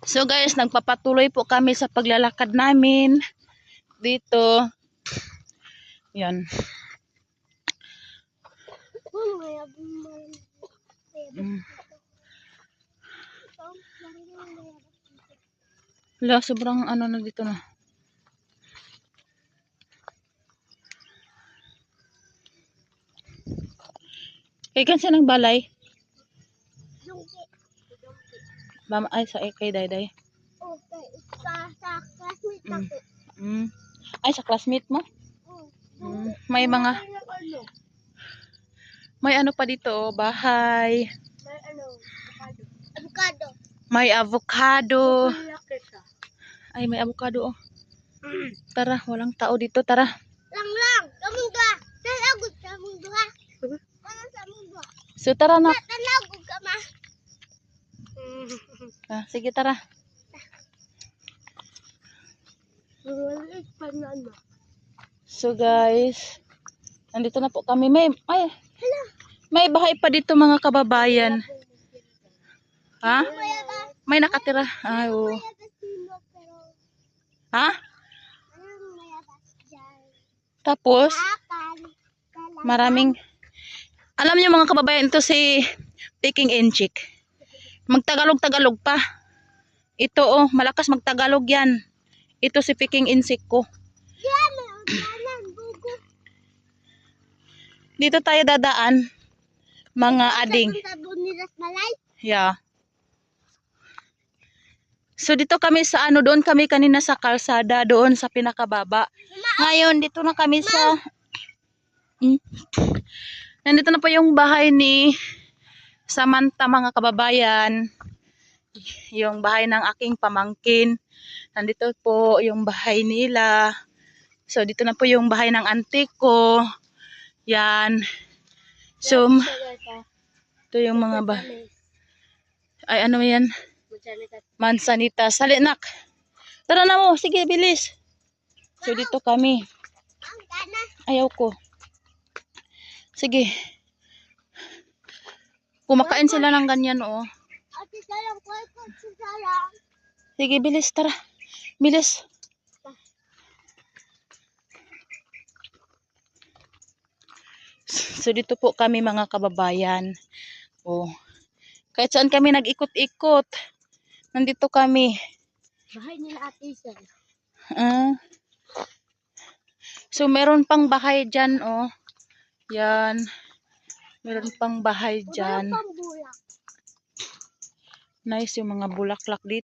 So guys, nagpapatuloy po kami sa paglalakad namin dito. Yan. Wala, sobrang ano na dito na. Kay kansa ng balay? Mama ay sa kay Dayday. Okay, sa classmate ako. Ay sa classmate mo? May mga may ano pa dito, oh, bahay. May ano, avocado. May avocado. Ay, may avocado, oh. Tara, walang tao dito, tara. Lang, kamungga. Talagod ka mungga. Ano sa mungga? So tara na. Talagod ka ma. Sige, tara. So guys, nandito na po kami. May bahay pa dito mga kababayan. Ha? May nakatira. Ay, oh. Ha? Tapos, maraming, alam niyo mga kababayan, ito si Peking Inchik. Magtagalog-tagalog pa. Ito, oh, malakas magtagalog yan. Ito si Peking Inchik ko. Dito tayo dadaan, mga ading. Yeah. So dito kami sa ano, doon kami kanina sa kalsada, doon sa pinakababa. Ngayon dito na kami sa nandito na po yung bahay ni Samantha mga kababayan. Yung bahay ng aking pamangkin. Nandito po yung bahay nila. So dito na po yung bahay ng auntie ko. Yan. So ito yung mga ay ano yan? Mansanita. Sali nak. Tara na mo. Sige, bilis. So dito kami. Ayaw ko. Sige. Kumakain sila ng ganyan, oh. Sige, bilis. Tara. Bilis. So dito po kami mga kababayan. Oh. Kahit saan kami nag-ikot-ikot. Nandito kami. Bahay nila Ate Isel. So meron pang bahay dyan, oh. Yan. Meron pang bahay dyan. Nice yung mga bulaklak dito.